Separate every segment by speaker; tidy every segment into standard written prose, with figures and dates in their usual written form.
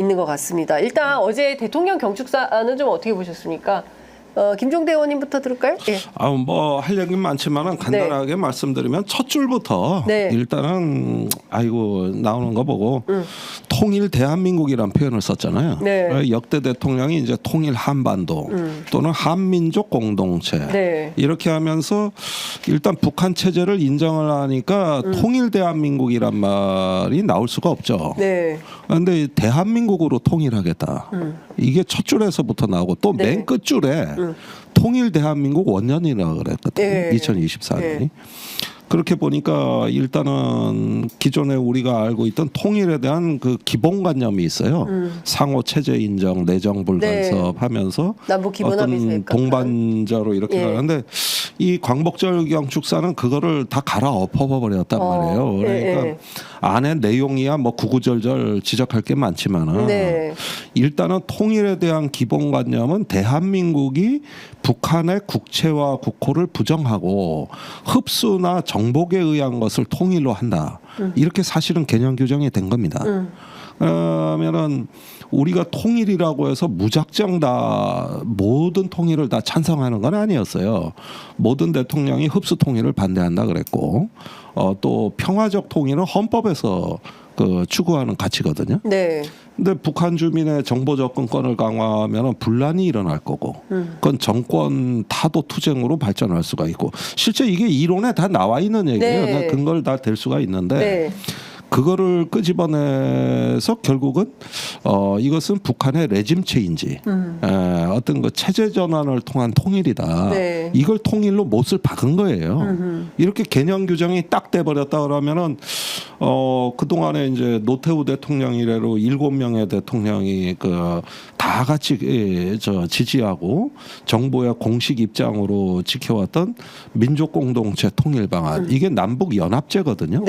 Speaker 1: 있는 것 같습니다. 일단 어제 대통령 경축사는 좀 어떻게 보셨습니까? 김종대 의원님부터 들을까요? 예.
Speaker 2: 뭐 할 얘기는 많지만은 간단하게 말씀드리면 첫 줄부터 일단은 나오는 거 보고 통일 대한민국이란 표현을 썼잖아요. 역대 대통령이 이제 통일 한반도 또는 한민족 공동체 이렇게 하면서 일단 북한 체제를 인정을 하니까 통일 대한민국이란 말이 나올 수가 없죠. 그런데 대한민국으로 통일하겠다. 이게 첫 줄에서부터 나오고 또 맨 끝 줄에 통일 대한민국 원년이라고 그랬거든요. 2024년이. 그렇게 보니까 일단은 기존에 우리가 알고 있던 통일에 대한 그 기본관념이 있어요. 상호 체제 인정, 내정 불간섭 하면서 어떤 동반자로 이렇게 가는데 이 광복절 경축사는 그거를 다 갈아 엎어버렸단 말이에요. 그러니까 안에 내용이야 뭐 구구절절 지적할 게 많지만은 일단은 통일에 대한 기본관념은 대한민국이 북한의 국채와 국호를 부정하고 흡수나 정복에 의한 것을 통일로 한다. 이렇게 사실은 개념 규정이 된 겁니다. 그러면은 우리가 통일이라고 해서 무작정 다 모든 통일을 다 찬성하는 건 아니었어요. 모든 대통령이 흡수 통일을 반대한다 그랬고 또 평화적 통일은 헌법에서 추구하는 가치거든요. 근데 북한 주민의 정보 접근권을 강화하면 분란이 일어날 거고, 그건 정권 타도 투쟁으로 발전할 수가 있고, 실제 이게 이론에 다 나와 있는 얘기예요. 근거를 다 댈 수가 있는데. 그거를 끄집어내서 결국은 이것은 북한의 레짐 체인지 어떤 그 체제 전환을 통한 통일이다. 이걸 통일로 못을 박은 거예요. 이렇게 개념 규정이 딱 돼버렸다 그러면은 그 동안에 이제 노태우 대통령 이래로 7명의 대통령이 다 같이 지지하고 정부의 공식 입장으로 지켜왔던 민족 공동체 통일 방안 이게 남북 연합제거든요.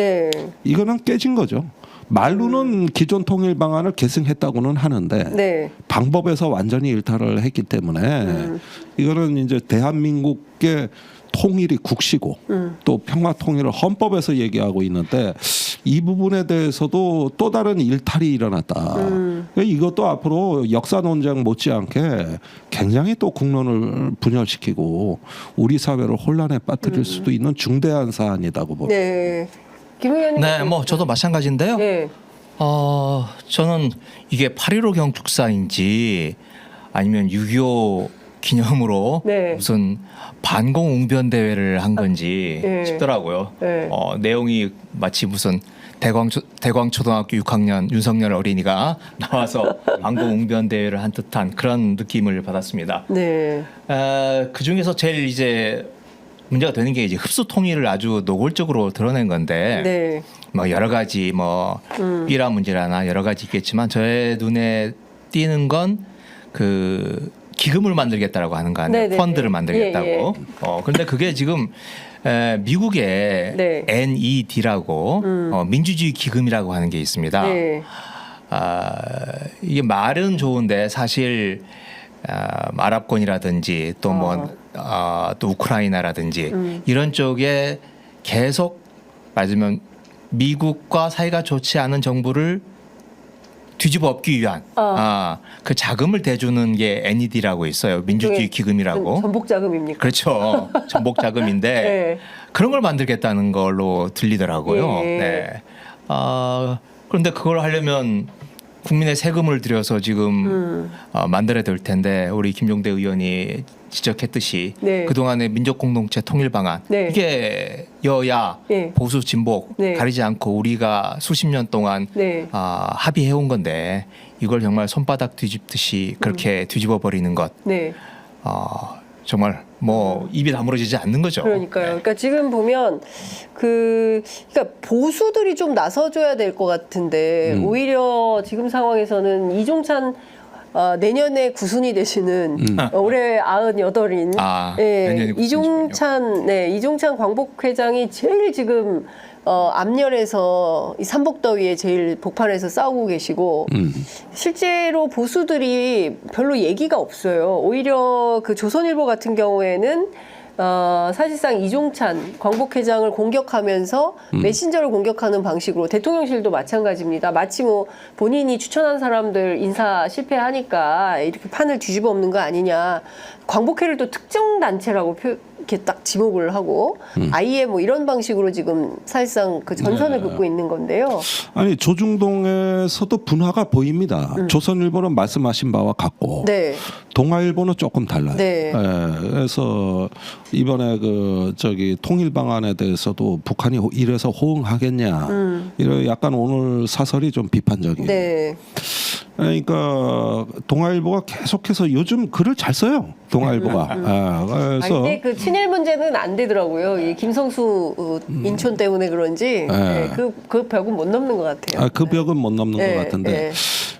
Speaker 2: 이거는 깨진 거죠. 말로는 기존 통일 방안을 계승했다고는 하는데 방법에서 완전히 일탈을 했기 때문에 이거는 이제 대한민국의 통일이 국시고 또 평화 통일을 헌법에서 얘기하고 있는데 이 부분에 대해서도 또 다른 일탈이 일어났다. 이것도 앞으로 역사 논쟁 못지않게 굉장히 또 국론을 분열시키고 우리 사회를 혼란에 빠뜨릴 수도 있는 중대한 사안이라고 봅니다.
Speaker 1: 김 의원님.
Speaker 3: 네, 뭐 저도 마찬가지인데요. 저는 이게 8.15 경축사인지 아니면 6.25 기념으로 무슨 반공 웅변 대회를 한 건지 싶더라고요. 내용이 마치 무슨 대광초등학교 6학년 윤석열 어린이가 나와서 반공 웅변 대회를 한 듯한 그런 느낌을 받았습니다. 그 중에서 제일 이제 문제가 되는 게 이제 흡수 통일을 아주 노골적으로 드러낸 건데 뭐 여러 가지 뭐 삐라 문제라나 여러 가지 있겠지만 저의 눈에 띄는 건 그 기금을 만들겠다라고 하는 거 아니에요? 펀드를 만들겠다고. 그런데 그게 지금 미국의 NED라고 민주주의 기금이라고 하는 게 있습니다. 이게 말은 좋은데 사실 아랍권이라든지 또 또 우크라이나라든지 이런 쪽에 계속 맞으면 미국과 사이가 좋지 않은 정부를 뒤집어 엎기 위한 그 자금을 대주는 게 NED라고 있어요. 민주주의 기금이라고.
Speaker 1: 전복 자금입니까?
Speaker 3: 그렇죠. 전복 자금인데 그런 걸 만들겠다는 걸로 들리더라고요. 그런데 그걸 하려면 국민의 세금을 들여서 지금 만들어야 될 텐데 우리 김종대 의원이 지적했듯이 그동안의 민족공동체 통일 방안 이게 여야 보수 진보 가리지 않고 우리가 수십 년 동안 합의해온 건데 이걸 정말 손바닥 뒤집듯이 그렇게 뒤집어 버리는 것 정말 뭐 입이 다물어지지 않는 거죠.
Speaker 1: 그러니까요. 그러니까 지금 보면 그러니까 보수들이 좀 나서줘야 될 것 같은데 오히려 지금 상황에서는 이종찬 내년에 구순이 되시는 올해 98인 이종찬 광복회장이 제일 지금 앞열에서 이 삼복더위에 제일 복판에서 싸우고 계시고 실제로 보수들이 별로 얘기가 없어요. 오히려 그 조선일보 같은 경우에는 사실상 이종찬 광복회장을 공격하면서 메신저를 공격하는 방식으로 대통령실도 마찬가지입니다. 마치 뭐 본인이 추천한 사람들 인사 실패하니까 이렇게 판을 뒤집어 엎는 거 아니냐. 광복회를 또 특정 단체라고 이렇게 딱 지목을 하고 아예 뭐 이런 방식으로 지금 사실상 그 전선을 긋고 있는 건데요.
Speaker 2: 아니 조중동에서도 분화가 보입니다. 조선일보는 말씀하신 바와 같고
Speaker 1: 네.
Speaker 2: 동아일보는 조금 달라요.
Speaker 1: 네.
Speaker 2: 그래서 이번에 그 저기 통일 방안에 대해서도 북한이 이래서 호응하겠냐 이런 약간 오늘 사설이 좀 비판적이에요.
Speaker 1: 네.
Speaker 2: 그러니까 동아일보가 계속해서 요즘 글을 잘 써요. 동아일보가. 그래서
Speaker 1: 근데 그 친일 문제는 안 되더라고요. 이 김성수 인천 때문에 그런지 네. 그 벽은 못 넘는 것 같아요.
Speaker 2: 그 벽은 못 넘는
Speaker 1: 네.
Speaker 2: 것 같은데.
Speaker 1: 네.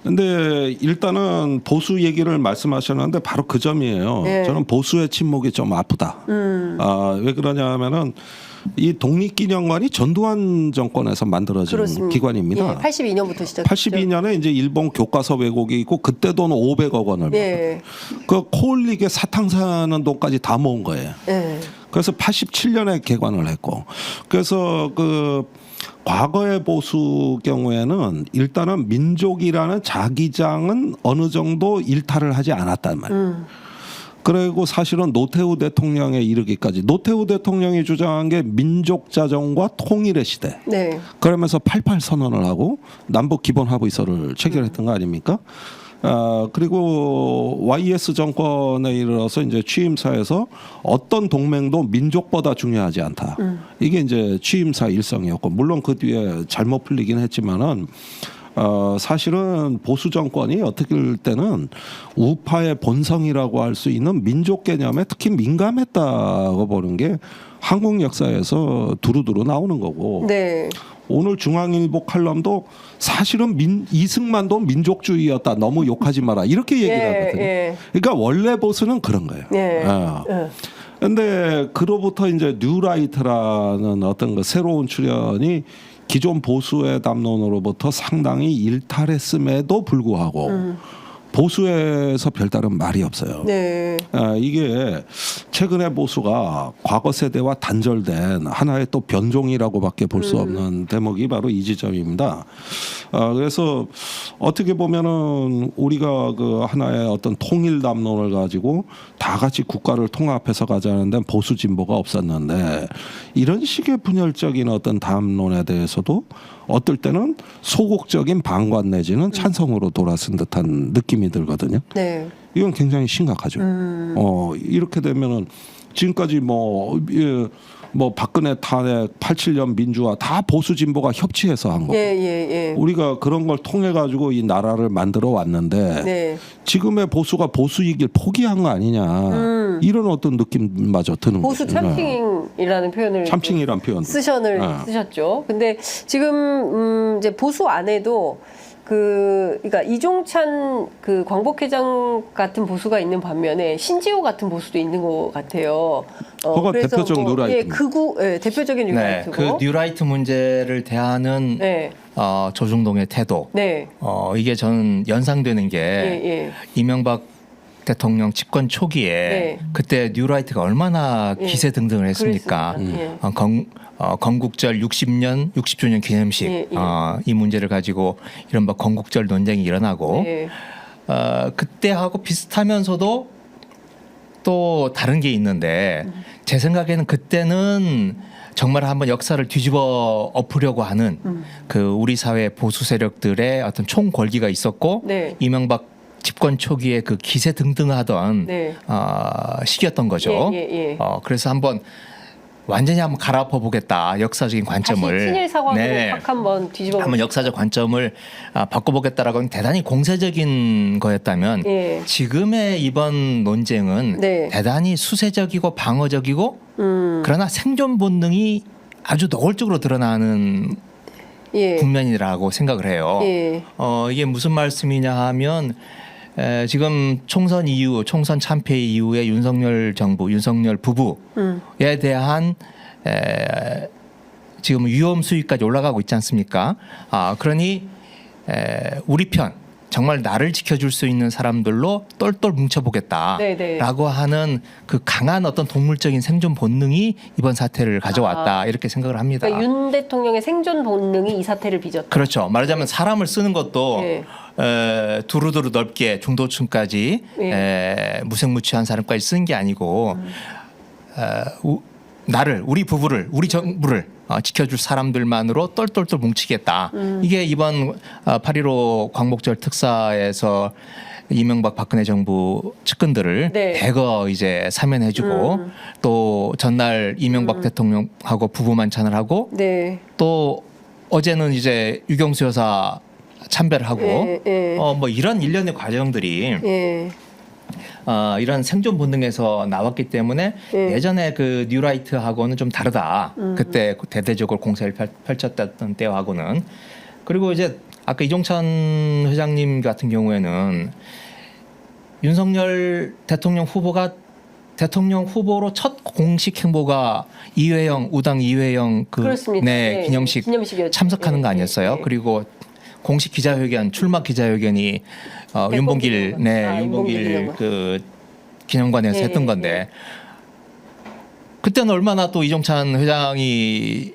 Speaker 2: 근데 일단은 보수 얘기를 말씀하셨는데 바로 그 점이에요.
Speaker 1: 네.
Speaker 2: 저는 보수의 침묵이 좀 아프다. 왜 그러냐면은 이 독립기념관이 전두환 정권에서 만들어진
Speaker 1: 그렇습니다.
Speaker 2: 기관입니다.
Speaker 1: 예, 82년부터 시작했죠.
Speaker 2: 82년에 이제 일본 교과서 왜곡이 있고 그때 돈 500억 원을
Speaker 1: 예.
Speaker 2: 그 코올릭의 사탕 사는 돈까지 다 모은 거예요.
Speaker 1: 예.
Speaker 2: 그래서 87년에 개관을 했고 그래서 그 과거의 보수 경우에는 일단은 민족이라는 자기장은 어느 정도 일탈을 하지 않았단 말이에요. 그리고 사실은 노태우 대통령에 이르기까지 노태우 대통령이 주장한 게 민족자정과 통일의 시대.
Speaker 1: 네.
Speaker 2: 그러면서 88 선언을 하고 남북 기본 합의서를 체결했던 거 아닙니까? 그리고 YS 정권에 이르러서 이제 취임사에서 어떤 동맹도 민족보다 중요하지 않다. 이게 이제 취임사 일성이었고 물론 그 뒤에 잘못 풀리긴 했지만은 사실은 보수 정권이 어떻게 될 때는 우파의 본성이라고 할 수 있는 민족 개념에 특히 민감했다고 보는 게 한국 역사에서 두루두루 나오는 거고.
Speaker 1: 네.
Speaker 2: 오늘 중앙일보 칼럼도 사실은 이승만도 민족주의였다. 너무 욕하지 마라. 이렇게 얘기를 하거든요.
Speaker 1: 예.
Speaker 2: 그러니까 원래 보수는 그런 거예요.
Speaker 1: 예.
Speaker 2: 근데 그로부터 이제 뉴라이트라는 어떤 그 새로운 출현이 기존 보수의 담론으로부터 상당히 일탈했음에도 불구하고 보수에서 별다른 말이 없어요.
Speaker 1: 네.
Speaker 2: 이게 최근의 보수가 과거 세대와 단절된 하나의 또 변종이라고밖에 볼 수 없는 대목이 바로 이 지점입니다. 그래서 어떻게 보면은 우리가 그 하나의 어떤 통일 담론을 가지고 다 같이 국가를 통합해서 가자는 데는 보수 진보가 없었는데 이런 식의 분열적인 어떤 담론에 대해서도 어떨 때는 소극적인 방관 내지는 찬성으로 돌아선 듯한 느낌이 들거든요.
Speaker 1: 네.
Speaker 2: 이건 굉장히 심각하죠. 이렇게 되면은 지금까지 뭐 박근혜 탄핵, 87년 민주화 다 보수 진보가 협치해서 한 거고.
Speaker 1: 예.
Speaker 2: 우리가 그런 걸 통해 가지고 이 나라를 만들어 왔는데
Speaker 1: 네.
Speaker 2: 지금의 보수가 보수이길 포기한 거 아니냐. 이런 어떤 느낌마저 드는
Speaker 1: 보수
Speaker 2: 거죠.
Speaker 1: 참칭이라는 표현을
Speaker 2: 참칭이란 표현
Speaker 1: 쓰셨죠. 근데 지금 이제 보수 안에도 그러니까 이종찬 그 광복회장 같은 보수가 있는 반면에 신지호 같은 보수도 있는 것 같아요.
Speaker 2: 그거 대표적 뉴라이트.
Speaker 1: 대표적인 뉴라이트고.
Speaker 3: 그 뉴라이트 문제를 대하는 조중동의 태도.
Speaker 1: 네.
Speaker 3: 이게 저는 연상되는 게 이명박 대통령 집권 초기에 그때 뉴라이트가 얼마나 기세등등을 했습니까? 건국절 60주년 기념식 이 문제를 가지고 이른바 건국절 논쟁이 일어나고 그때하고 비슷하면서도 또 다른 게 있는데 제 생각에는 그때는 정말 한번 역사를 뒤집어 엎으려고 하는 그 우리 사회 보수 세력들의 어떤 총궐기가 있었고 이명박 집권 초기에 그 기세등등하던 시기였던 거죠. 그래서 한번 완전히 한번 갈아엎어 보겠다. 역사적인 관점을.
Speaker 1: 다시 친일 사과로 확 한번 뒤집어
Speaker 3: 한번 역사적 관점을 바꿔보겠다라고 하는 대단히 공세적인 거였다면 지금의 이번 논쟁은 대단히 수세적이고 방어적이고 그러나 생존 본능이 아주 노골적으로 드러나는 국면이라고 생각을 해요. 이게 무슨 말씀이냐 하면 지금 총선 이후, 총선 참패 이후에 윤석열 정부, 윤석열 부부에 대한 지금 위험 수위까지 올라가고 있지 않습니까? 그러니 우리 편, 정말 나를 지켜줄 수 있는 사람들로 똘똘 뭉쳐보겠다라고 하는 그 강한 어떤 동물적인 생존 본능이 이번 사태를 가져왔다 이렇게 생각을 합니다.
Speaker 1: 그러니까 윤 대통령의 생존 본능이 이 사태를 빚었다.
Speaker 3: 그렇죠. 말하자면 사람을 쓰는 것도 두루두루 넓게 중도층까지 무색무취한 사람까지 쓰는 게 아니고 나를, 우리 부부를, 우리 정부를 지켜줄 사람들만으로 똘똘똘 뭉치겠다. 이게 이번 8.15 광복절 특사에서 이명박 박근혜 정부 측근들을 대거 이제 사면해주고 또 전날 이명박 대통령하고 부부 만찬을 하고 또 어제는 이제 유경수 여사 참배를 하고 뭐 이런 일련의 과정들이 이런 생존 본능에서 나왔기 때문에 예전에 그 뉴라이트하고는 좀 다르다. 그때 대대적으로 공세를 펼쳤던 때하고는. 그리고 이제 아까 이종찬 회장님 같은 경우에는 윤석열 대통령 후보가 대통령 후보로 첫 공식 행보가 이회영 우당 이회영 기념식 참석하는 거 아니었어요? 그리고 공식 기자회견 출마 기자회견이 윤봉길 윤봉길 그 기념관에서 했던 건데 그때는 얼마나 또 이종찬 회장이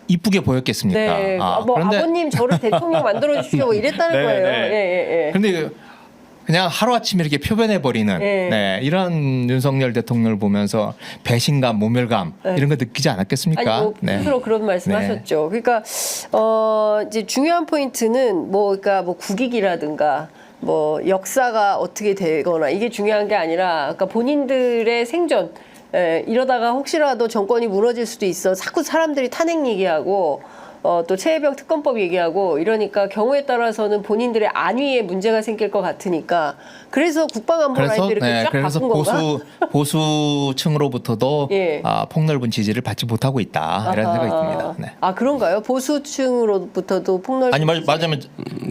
Speaker 3: 이쁘게 보였겠습니까?
Speaker 1: 그런데 아버님 저를 대통령 만들어 주시오 뭐 이랬다는 거예요.
Speaker 3: 그런데 그냥 하루아침에 이렇게 표변해버리는 이런 윤석열 대통령을 보면서 배신감, 모멸감 이런 거 느끼지 않았겠습니까?
Speaker 1: 스스로 그런 말씀하셨죠. 그러니까 이제 중요한 포인트는 그러니까 국익이라든가 뭐 역사가 어떻게 되거나 이게 중요한 게 아니라 그러니까 본인들의 생존 이러다가 혹시라도 정권이 무너질 수도 있어 자꾸 사람들이 탄핵 얘기하고 또 최혜병 특검법 얘기하고 이러니까 경우에 따라서는 본인들의 안위에 문제가 생길 것 같으니까 그래서 국방안보 라인도 이렇게 쫙 바꾼 건가?
Speaker 3: 보수층으로부터도 폭넓은 지지를 받지 못하고 있다 이런 생각이 듭니다.
Speaker 1: 그런가요? 보수층으로부터도 폭넓은
Speaker 3: 아니 말하자면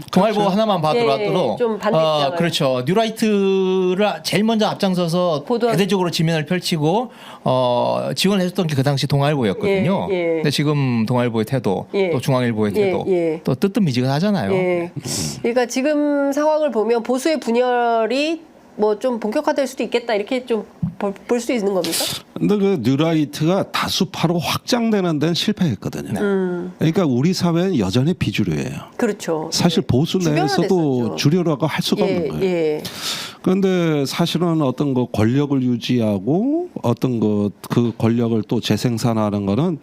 Speaker 3: 동아일보 하나만 봐더라도
Speaker 1: 좀 반대 입장을
Speaker 3: 그렇죠. 뉴라이트를 제일 먼저 앞장서서 대대적으로 지면을 펼치고 지원해줬던 게 그 당시 동아일보였거든요. 근데 지금 동아일보의 태도 또 중앙일보의 태도 또 뜨뜻미지근하잖아요.
Speaker 1: 그러니까 지금 상황을 보면 보수의 분열이 뭐 좀 본격화될 수도 있겠다 이렇게 좀 볼 수 있는 겁니까?
Speaker 2: 근데 그 뉴라이트가 다수파로 확장되는 데는 실패했거든요. 그러니까 우리 사회는 여전히 비주류예요.
Speaker 1: 그렇죠.
Speaker 2: 사실 보수 내에서도 주류라고 할 수가 없는 거예요. 그런데 사실은 어떤 거 권력을 유지하고 어떤 그 권력을 또 재생산하는 거는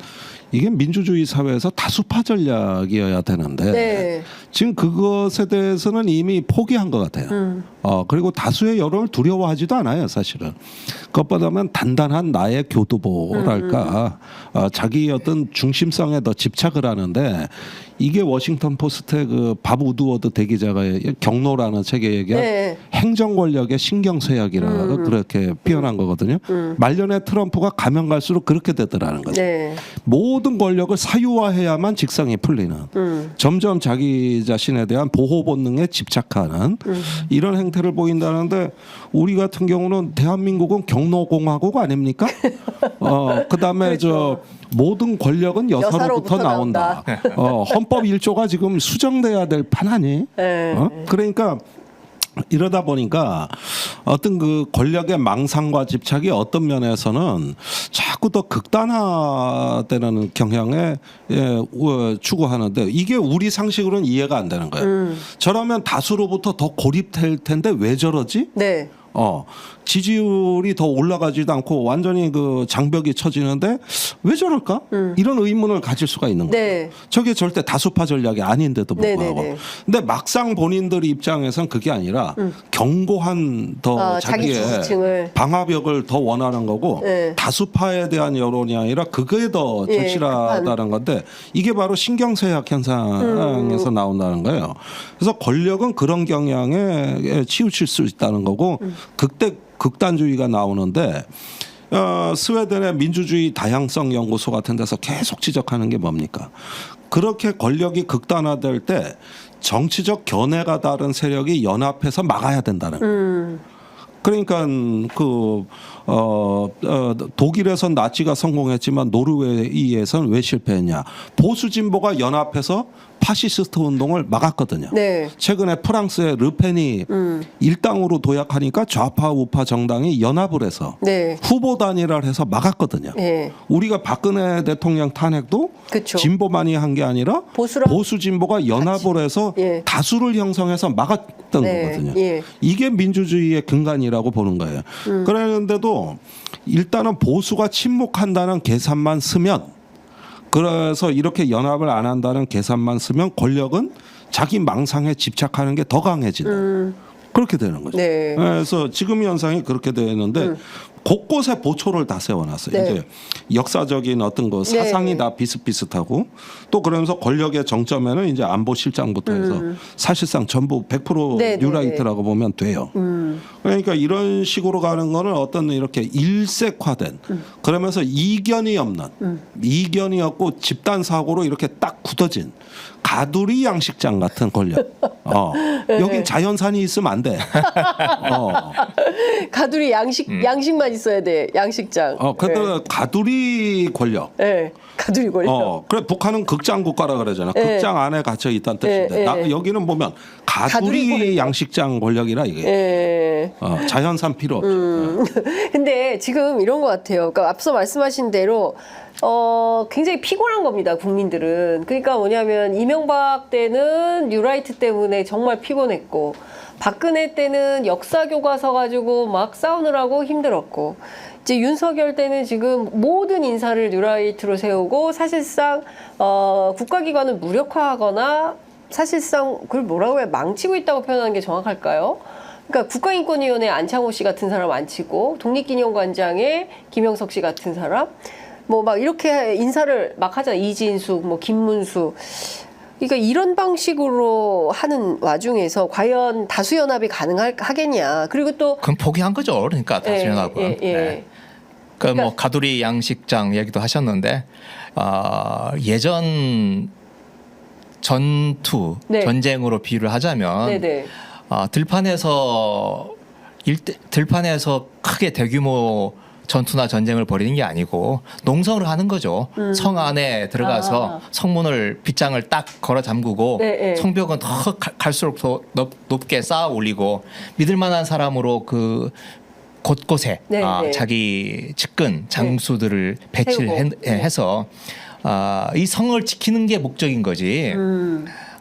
Speaker 2: 이게 민주주의 사회에서 다수파 전략이어야 되는데 지금 그것에 대해서는 이미 포기한 것 같아요. 그리고 다수의 여론을 두려워하지도 않아요, 사실은. 그것보다는 단단한 나의 교두보랄까 자기 어떤 중심성에 더 집착을 하는데 이게 워싱턴 포스트의 그 밥 우드워드 대기자가 경로라는 책에 얘기한 행정 권력의 신경쇠약이라고 그렇게 표현한 거거든요. 말년에 트럼프가 가면 갈수록 그렇게 되더라는 거죠. 모든 권력을 사유화해야만 직성이 풀리는 점점 자기 자신에 대한 보호 본능에 집착하는 이런 행태를 보인다는데 우리 같은 경우는 대한민국은 경로공화국 아닙니까? 그다음에
Speaker 1: 그렇죠.
Speaker 2: 모든 권력은 여사로부터 나온다. 헌법 1조가 지금 수정돼야 될 판 아니? 그러니까 이러다 보니까 어떤 그 권력의 망상과 집착이 어떤 면에서는 자꾸 더 극단화되는 경향에 추구하는데 이게 우리 상식으로는 이해가 안 되는 거예요. 저라면 다수로부터 더 고립될 텐데 왜 저러지? 지지율이 더 올라가지도 않고 완전히 그 장벽이 쳐지는데 왜 저럴까? 이런 의문을 가질 수가 있는 거예요. 저게 절대 다수파 전략이 아닌데도 불구하고. 근데 막상 본인들 입장에선 그게 아니라 견고한 더 자기의 방화벽을 더 원하는 거고 다수파에 대한 여론이 아니라 그거에 더 절실하다는 건데 이게 바로 신경쇠약 현상에서 나온다는 거예요. 그래서 권력은 그런 경향에 치우칠 수 있다는 거고 그때 극단주의가 나오는데 스웨덴의 민주주의 다양성 연구소 같은 데서 계속 지적하는 게 뭡니까? 그렇게 권력이 극단화될 때 정치적 견해가 다른 세력이 연합해서 막아야 된다는 그러니까 독일에선 나치가 성공했지만 노르웨이에선 왜 실패했냐? 보수 진보가 연합해서 파시스트 운동을 막았거든요.
Speaker 1: 네.
Speaker 2: 최근에 프랑스의 르펜이 일당으로 도약하니까 좌파 우파 정당이 연합을 해서
Speaker 1: 네.
Speaker 2: 후보 단일화를 해서 막았거든요.
Speaker 1: 네.
Speaker 2: 우리가 박근혜 대통령 탄핵도
Speaker 1: 그쵸.
Speaker 2: 진보만이 한 게 아니라 보수 진보가 연합을 해서
Speaker 1: 예.
Speaker 2: 다수를 형성해서 막았던
Speaker 1: 네.
Speaker 2: 거거든요.
Speaker 1: 예.
Speaker 2: 이게 민주주의의 근간이라고 보는 거예요. 그랬는데도 일단은 보수가 침묵한다는 계산만 쓰면, 그래서 이렇게 연합을 안 한다는 계산만 쓰면 권력은 자기 망상에 집착하는 게 더 강해진다. 그렇게 되는 거죠.
Speaker 1: 네.
Speaker 2: 그래서 지금 현상이 그렇게 되는데 곳곳에 보초를 다 세워놨어요.
Speaker 1: 네.
Speaker 2: 이제 역사적인 어떤 거 사상이
Speaker 1: 네.
Speaker 2: 다 비슷비슷하고, 또 그러면서 권력의 정점에는 이제 안보실장부터 해서 사실상 전부 100%
Speaker 1: 네,
Speaker 2: 뉴라이트라고 보면 돼요. 그러니까 이런 식으로 가는 거는 어떤 이렇게 일색화된, 그러면서 이견이 없는, 이견이 없고 집단 사고로 이렇게 딱 굳어진 가두리 양식장 같은 권력. 여긴 자연산이 있으면 안 돼.
Speaker 1: 가두리 양식만 있어야 돼. 양식장.
Speaker 2: 근데
Speaker 1: 네.
Speaker 2: 가두리 권력.
Speaker 1: 네. 가두리 권력.
Speaker 2: 그래 북한은 극장 국가라 그러잖아.
Speaker 1: 네.
Speaker 2: 극장 안에 gat혀 있다는 뜻인데 여기는 보면 가두리 양식장 권력이라 이게.
Speaker 1: 네.
Speaker 2: 자연산 필요 없죠.
Speaker 1: 근데 지금 이런 것 같아요. 그러니까 앞서 말씀하신 대로 굉장히 피곤한 겁니다, 국민들은. 그러니까 뭐냐면 이명박 때는 뉴라이트 때문에 정말 피곤했고, 박근혜 때는 역사 교과서 가지고 막 싸우느라고 힘들었고, 이제 윤석열 때는 지금 모든 인사를 뉴라이트로 세우고 사실상 국가기관을 무력화하거나 사실상 그걸 뭐라고 해야, 망치고 있다고 표현하는 게 정확할까요? 그러니까 국가인권위원회 안창호 씨 같은 사람 안 치고, 독립기념관장에 김영석 씨 같은 사람, 뭐 막 이렇게 인사를 막 하잖아. 이진숙, 뭐 김문수. 그러니까 이런 방식으로 하는 와중에서 과연 다수연합이 가능하겠냐. 그리고 또
Speaker 3: 그럼 포기한 거죠. 그러니까 다수연합은. 네. 그러니까 뭐 가두리 양식장 얘기도 하셨는데 예전 전투
Speaker 1: 네.
Speaker 3: 전쟁으로 비유를 하자면
Speaker 1: 네네.
Speaker 3: 들판에서 크게 대규모 전투나 전쟁을 벌이는 게 아니고 농성을 하는 거죠. 성 안에 들어가서 성문을 빗장을 딱 걸어 잠그고
Speaker 1: 네.
Speaker 3: 성벽은 더 갈수록 더 높게 쌓아 올리고 믿을 만한 사람으로 그 곳곳에 자기 측근 장수들을 배치를 해서 이 성을 지키는 게 목적인 거지.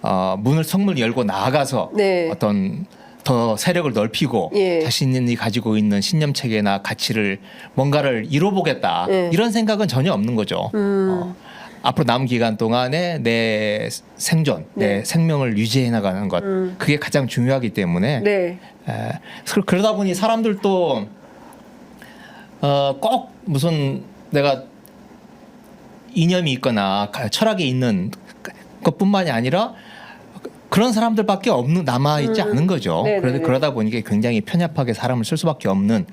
Speaker 3: 성문을 열고 나아가서 어떤 더 세력을 넓히고 자신이 가지고 있는 신념 체계나 가치를 뭔가를 이뤄보겠다 이런 생각은 전혀 없는 거죠. 앞으로 남은 기간 동안에 내 생존, 내 생명을 유지해 나가는 것, 그게 가장 중요하기 때문에 그러다 보니 사람들도 꼭 무슨 내가 이념이 있거나 철학이 있는 것뿐만이 아니라 그런 사람들밖에 남아 있지 않은 거죠. 그러다 보니까 굉장히 편협하게 사람을 쓸 수밖에 없는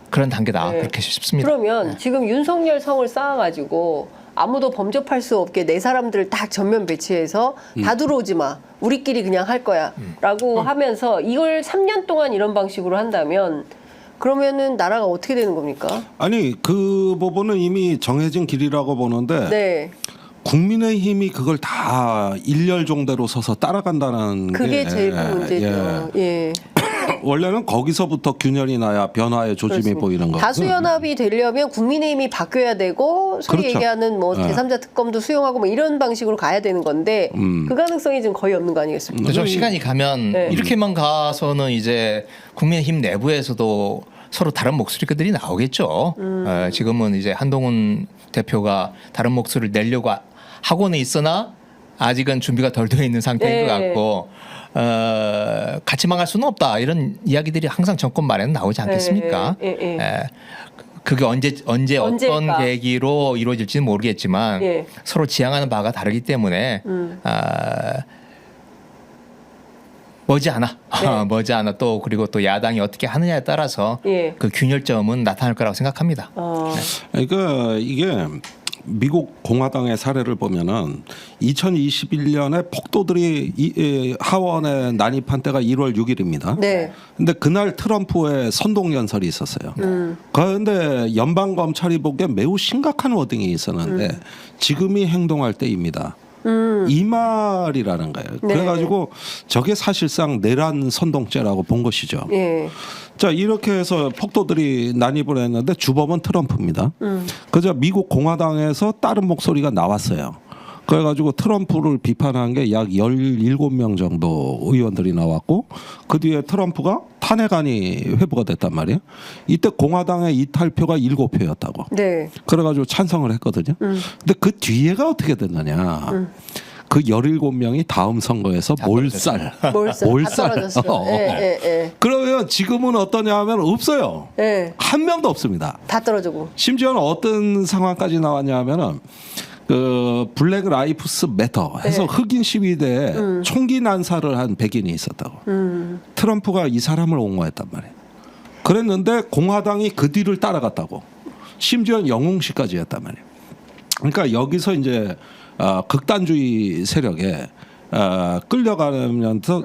Speaker 3: 그런 단계다. 그렇게 싶습니다.
Speaker 1: 그러면 지금 윤석열 성을 쌓아가지고 아무도 범접할 수 없게 내 사람들을 딱 전면 배치해서 다 들어오지 마. 우리끼리 그냥 할 거야. 라고 하면서 이걸 3년 동안 이런 방식으로 한다면 그러면은 나라가 어떻게 되는 겁니까?
Speaker 2: 아니 그 부분은 이미 정해진 길이라고 보는데 국민의힘이 그걸 다 일렬종대로 서서 따라간다는
Speaker 1: 그게 제일 큰 문제죠.
Speaker 2: 원래는 거기서부터 균열이 나야 변화의 조짐이
Speaker 1: 그렇습니다.
Speaker 2: 보이는 거고.
Speaker 1: 다수연합이 되려면 국민의힘이 바뀌어야 되고 소위 얘기하는 뭐 제3자 특검도 수용하고 뭐 이런 방식으로 가야 되는 건데 그 가능성이 지금 거의 없는 거 아니겠습니까?
Speaker 3: 좀 시간이 가면 이렇게만 가서는 이제 국민의힘 내부에서도 서로 다른 목소리들이 나오겠죠. 지금은 이제 한동훈 대표가 다른 목소리를 내려고 하고는 있으나 아직은 준비가 덜 되어 있는 상태인 것 같고 같이 망할 수는 없다 이런 이야기들이 항상 정권 말에는 나오지 않겠습니까? 그게 언제 어떤 계기로 이루어질지는 모르겠지만 서로 지향하는 바가 다르기 때문에 머지않아 또 그리고 또 야당이 어떻게 하느냐에 따라서 그 균열점은 나타날 거라고 생각합니다.
Speaker 2: 그러니까 이게 미국 공화당의 사례를 보면은 2021년에 폭도들이 하원에 난입한 때가 1월 6일입니다. 근데 그날 트럼프의 선동 연설이 있었어요. 그런데 연방 검찰이 보기에 매우 심각한 워딩이 있었는데 지금이 행동할 때입니다. 이 말이라는 거예요.
Speaker 1: 네.
Speaker 2: 그래가지고 저게 사실상 내란 선동죄라고 본 것이죠.
Speaker 1: 예.
Speaker 2: 자, 이렇게 해서 폭도들이 난입을 했는데 주범은 트럼프입니다. 그저 미국 공화당에서 다른 목소리가 나왔어요. 그래가지고 트럼프를 비판한 게 약 17명 정도 의원들이 나왔고 그 뒤에 트럼프가 탄핵안이 회부가 됐단 말이에요. 이때 공화당의 이탈표가 7표였다고.
Speaker 1: 네.
Speaker 2: 그래가지고 찬성을 했거든요. 근데 그 뒤에가 어떻게 됐느냐. 그 17명이 다음 선거에서 몰살.
Speaker 1: 다 떨어졌어요.
Speaker 2: 그러면 지금은 어떠냐 하면 없어요. 한 명도 없습니다.
Speaker 1: 다 떨어지고.
Speaker 2: 심지어는 어떤 상황까지 나왔냐 하면은 그 블랙 라이프스 매터 해서 흑인 시위대에 총기 난사를 한 백인이 있었다고. 트럼프가 이 사람을 옹호했단 말이에요. 그랬는데 공화당이 그 뒤를 따라갔다고. 심지어 영웅시까지 했단 말이에요. 그러니까 여기서 이제 극단주의 세력에 끌려가면서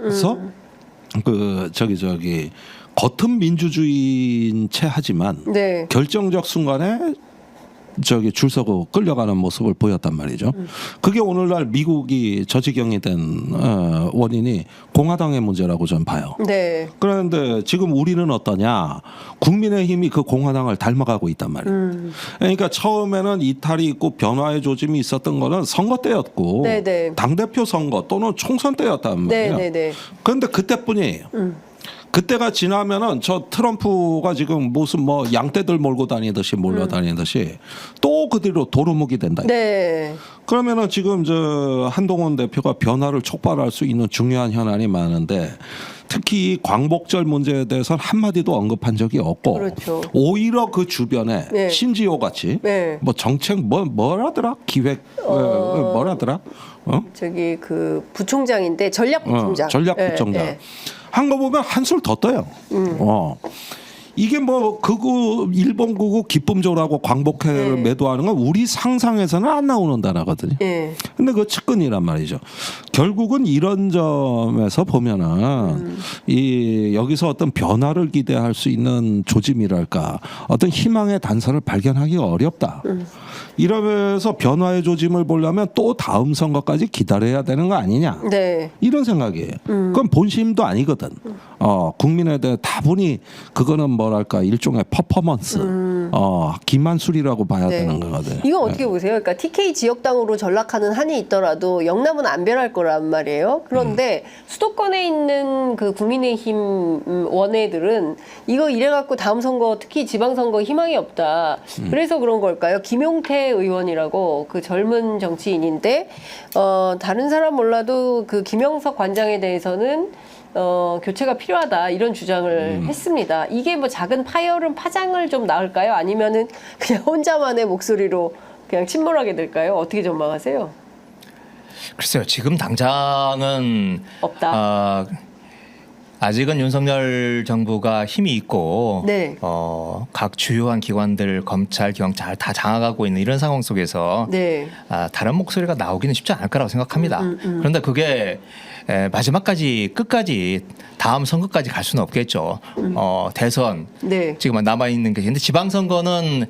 Speaker 2: 그 저기 겉은 민주주의인 채 하지만 결정적 순간에 저기 줄 서고 끌려가는 모습을 보였단 말이죠. 그게 오늘날 미국이 저지경이 된 원인이 공화당의 문제라고 저는 봐요.
Speaker 1: 네.
Speaker 2: 그런데 지금 우리는 어떠냐? 국민의힘이 그 공화당을 닮아가고 있단 말이에요. 그러니까 처음에는 이탈이 있고 변화의 조짐이 있었던 거는 선거 때였고 당대표 선거 또는 총선 때였단 말이에요. 그런데 그때뿐이에요. 그때가 지나면은 저 트럼프가 지금 무슨 뭐 양떼들 몰고 다니듯이 몰려다니듯이 또 그 뒤로 도루묵이 된다. 그러면은 지금 저 한동훈 대표가 변화를 촉발할 수 있는 중요한 현안이 많은데 특히 광복절 문제에 대해서는 한마디도 언급한 적이 없고 오히려 그 주변에 신지호 같이 뭐 정책 뭐라더라 기획 뭐라더라
Speaker 1: 저기 그 부총장인데 전략부총장
Speaker 2: 전략부총장 한 거 보면 한술 더 떠요. 이게 뭐 극우 일본 극우 기쁨조라고 광복회를 매도하는 건 우리 상상에서는 안 나오는 단어거든요. 근데 그 측근이란 말이죠. 결국은 이런 점에서 보면은 이 여기서 어떤 변화를 기대할 수 있는 조짐이랄까 어떤 희망의 단서를 발견하기가 어렵다. 이러면서 변화의 조짐을 보려면 또 다음 선거까지 기다려야 되는 거 아니냐. 이런 생각이에요. 그건 본심도 아니거든. 국민에 대해 다분히 그거는 뭐랄까 일종의 퍼포먼스, 기만술이라고 봐야 되는 거거든요.
Speaker 1: 이건 어떻게 보세요? 그러니까 TK 지역당으로 전락하는 한이 있더라도 영남은 안 변할 거란 말이에요. 그런데 수도권에 있는 그 국민의힘 원외들은 이거 이래갖고 다음 선거 특히 지방선거 희망이 없다. 그래서 그런 걸까요? 김용태 의원이라고 그 젊은 정치인인데 다른 사람 몰라도 그 김영석 관장에 대해서는 교체가 필요하다 이런 주장을 했습니다. 이게 뭐 작은 파장을 좀 낳을까요? 아니면은 그냥 혼자만의 목소리로 그냥 침몰하게 될까요? 어떻게 전망하세요?
Speaker 3: 글쎄요, 지금 당장은
Speaker 1: 없다.
Speaker 3: 아직은 윤석열 정부가 힘이 있고 각 주요한 기관들, 검찰, 경찰 다 장악하고 있는 이런 상황 속에서 다른 목소리가 나오기는 쉽지 않을 거라고 생각합니다. 그런데 그게 마지막까지 끝까지 다음 선거까지 갈 수는 없겠죠. 대선 지금 남아 있는 게 근데 지방선거는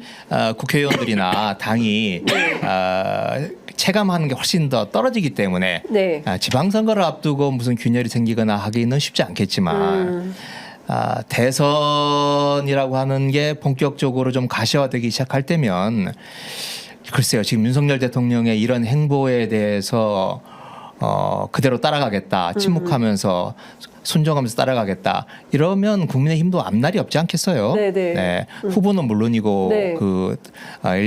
Speaker 3: 국회의원들이나 당이 체감하는 게 훨씬 더 떨어지기 때문에 지방선거를 앞두고 무슨 균열이 생기거나 하기는 쉽지 않겠지만 대선이라고 하는 게 본격적으로 좀 가시화되기 시작할 때면 글쎄요, 지금 윤석열 대통령의 이런 행보에 대해서 그대로 따라가겠다, 침묵하면서 순종하면서 따라가겠다. 이러면 국민의힘도 앞날이 없지 않겠어요. 후보는 물론이고 그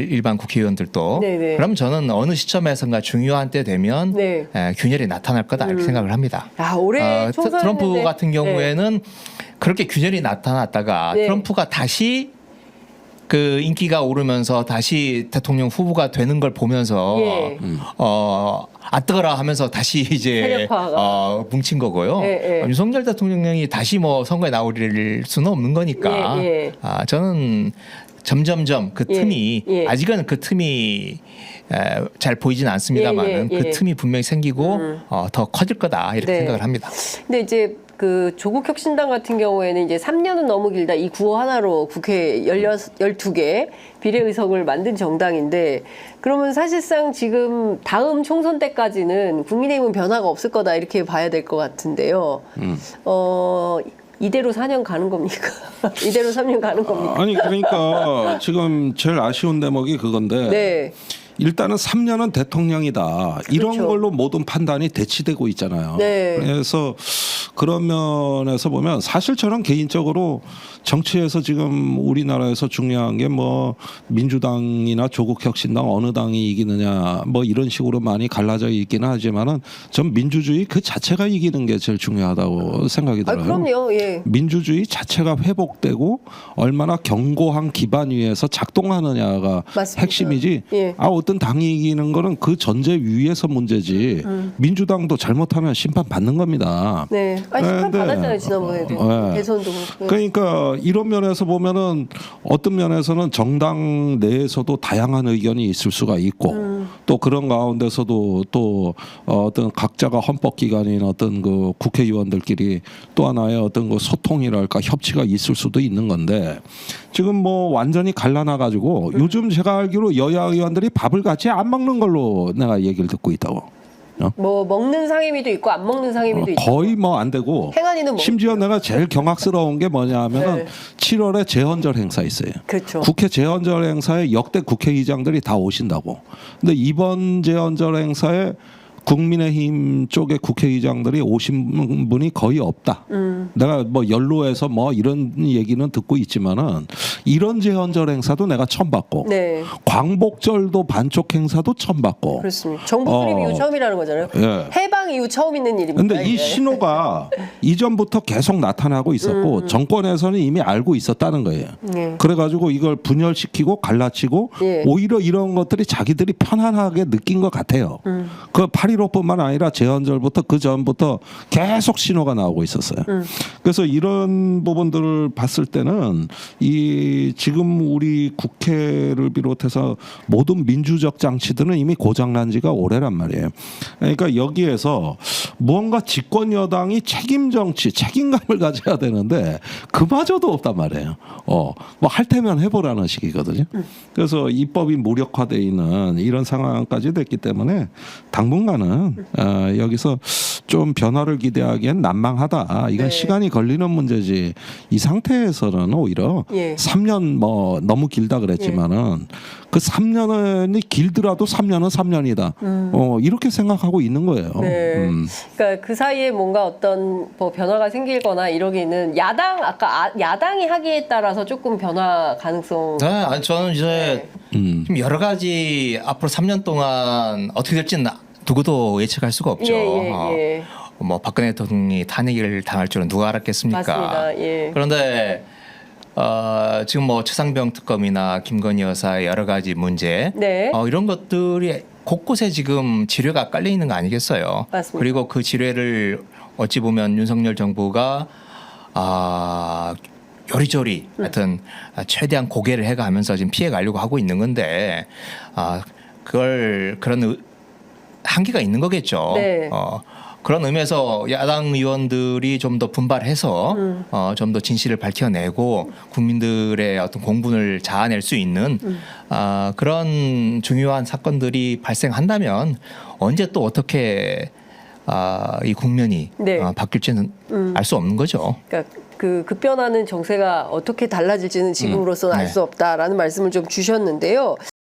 Speaker 3: 일반 국회의원들도. 그럼 저는 어느 시점에선가 중요한 때 되면 균열이 나타날 거다 이렇게 생각을 합니다.
Speaker 1: 올해
Speaker 3: 트럼프 같은 경우에는 그렇게 균열이 나타났다가 트럼프가 다시 그 인기가 오르면서 다시 대통령 후보가 되는 걸 보면서 뜨거라 하면서 다시 이제 뭉친 거고요. 윤석열 대통령이 다시 뭐 선거에 나올 수는 없는 거니까 저는 점점점 그 틈이 아직은 그 틈이 잘 보이진 않습니다만은 그 틈이 분명히 생기고 더 커질 거다 이렇게 생각을 합니다.
Speaker 1: 근데 이제 그 조국혁신당 같은 경우에는 이제 3년은 너무 길다 이 구호 하나로 국회 12개 비례의석을 만든 정당인데 그러면 사실상 지금 다음 총선 때까지는 국민의힘은 변화가 없을 거다 이렇게 봐야 될 것 같은데요. 이대로 4년 가는 겁니까? 이대로 3년 가는 겁니까?
Speaker 2: 아니 그러니까 지금 제일 아쉬운 대목이 그건데
Speaker 1: 네.
Speaker 2: 일단은 3년은 대통령이다. 이런
Speaker 1: 그렇죠.
Speaker 2: 걸로 모든 판단이 대치되고 있잖아요.
Speaker 1: 네.
Speaker 2: 그래서 그런 면에서 보면 사실 저는 개인적으로 정치에서 지금 우리나라에서 중요한 게 뭐 민주당이나 조국혁신당 어느 당이 이기느냐 뭐 이런 식으로 많이 갈라져 있기는 하지만은 전 민주주의 그 자체가 이기는 게 제일 중요하다고 생각이 들어요.
Speaker 1: 그럼요. 예.
Speaker 2: 민주주의 자체가 회복되고 얼마나 견고한 기반 위에서 작동하느냐가
Speaker 1: 맞습니다.
Speaker 2: 핵심이지.
Speaker 1: 예.
Speaker 2: 어떤 당이 이기는 거는 그 전제 위에서 문제지. 민주당도 잘못하면 심판 받는 겁니다.
Speaker 1: 네. 아니, 심판 받았잖아요 지난번에도. 대선도. 네.
Speaker 2: 그러니까 이런 면에서 보면은 어떤 면에서는 정당 내에서도 다양한 의견이 있을 수가 있고 또 그런 가운데서도 또 어떤 각자가 헌법기관인 어떤 그 국회의원들끼리 또 하나의 어떤 그 소통이랄까 협치가 있을 수도 있는 건데 지금 뭐 완전히 갈라놔가지고 요즘 제가 알기로 여야 의원들이 밥을 같이 안 먹는 걸로 내가 얘기를 듣고 있다고.
Speaker 1: 뭐 먹는 상임위도 있고 안 먹는 상임위도 있고
Speaker 2: 거의 뭐 안 되고
Speaker 1: 행안위는 뭐
Speaker 2: 심지어 내가 제일 경악스러운 게 뭐냐면은
Speaker 1: 네.
Speaker 2: 7월에 재헌절 행사 있어요.
Speaker 1: 그렇죠.
Speaker 2: 국회 재헌절 행사에 역대 국회의장들이 다 오신다고. 근데 이번 재헌절 행사에 국민의힘 쪽의 국회의장들이 오신 분이 거의 없다. 내가 뭐 연로해서 뭐 이런 얘기는 듣고 있지만은 이런 재헌절 행사도 내가 처음 봤고
Speaker 1: 네.
Speaker 2: 광복절도 반쪽 행사도 처음 봤고.
Speaker 1: 그렇습니다. 정부 수립 이후 처음이라는 거잖아요.
Speaker 2: 예.
Speaker 1: 해방 이후 처음 있는 일입니다.
Speaker 2: 근데 이 신호가 이전부터 계속 나타나고 있었고 정권에서는 이미 알고 있었다는 거예요.
Speaker 1: 예.
Speaker 2: 그래가지고 이걸 분열시키고 갈라치고
Speaker 1: 예.
Speaker 2: 오히려 이런 것들이 자기들이 편안하게 느낀 것 같아요. 그 8.15뿐만 아니라 재헌절부터 그 전부터 계속 신호가 나오고 있었어요. 그래서 이런 부분들을 봤을 때는 이 지금 우리 국회를 비롯해서 모든 민주적 장치들은 이미 고장난 지가 오래란 말이에요. 그러니까 여기에서 무언가 집권 여당이 책임 정치, 책임감을 가져야 되는데 그마저도 없단 말이에요. 뭐 할 테면 해보라는 식이거든요. 그래서 입법이 무력화돼 있는 이런 상황까지 됐기 때문에 당분간은 여기서 좀 변화를 기대하기엔 난망하다. 이건
Speaker 1: 네.
Speaker 2: 시간이 걸리는 문제지. 이 상태에서는 오히려
Speaker 1: 예.
Speaker 2: 3년 뭐 너무 길다 그랬지만은 그 3년이 길더라도 3년은 3년이다. 이렇게 생각하고 있는 거예요.
Speaker 1: 네. 그러니까 그 사이에 뭔가 어떤 뭐 변화가 생길거나 이러기는 아까 야당이 하기에 따라서 조금 변화 가능성.
Speaker 3: 네, 아니 저는 이제 좀 여러 가지 앞으로 3년 동안 어떻게 될지는 누구도 예측할 수가 없죠.
Speaker 1: 예.
Speaker 3: 뭐 박근혜 대통령이 탄핵을 당할 줄은 누가 알았겠습니까?
Speaker 1: 맞습니다. 예.
Speaker 3: 그런데 지금 뭐 최상병 특검이나 김건희 여사의 여러 가지 문제
Speaker 1: 네.
Speaker 3: 이런 것들이 곳곳에 지금 지뢰가 깔려 있는 거 아니겠어요?
Speaker 1: 맞습니다.
Speaker 3: 그리고 그 지뢰를 어찌 보면 윤석열 정부가 요리조리 하여튼 최대한 고개를 해가면서 지금 피해 가려고 하고 있는 건데 그런 한계가 있는 거겠죠.
Speaker 1: 네.
Speaker 3: 그런 의미에서 야당 의원들이 좀 더 분발해서 좀 더 진실을 밝혀내고 국민들의 어떤 공분을 자아낼 수 있는 그런 중요한 사건들이 발생한다면 언제 또 어떻게 이 국면이
Speaker 1: 네.
Speaker 3: 바뀔지는 알 수 없는 거죠.
Speaker 1: 그러니까 그 급변하는 정세가 어떻게 달라질지는 지금으로서는 알 수 없다라는 말씀을 좀 주셨는데요.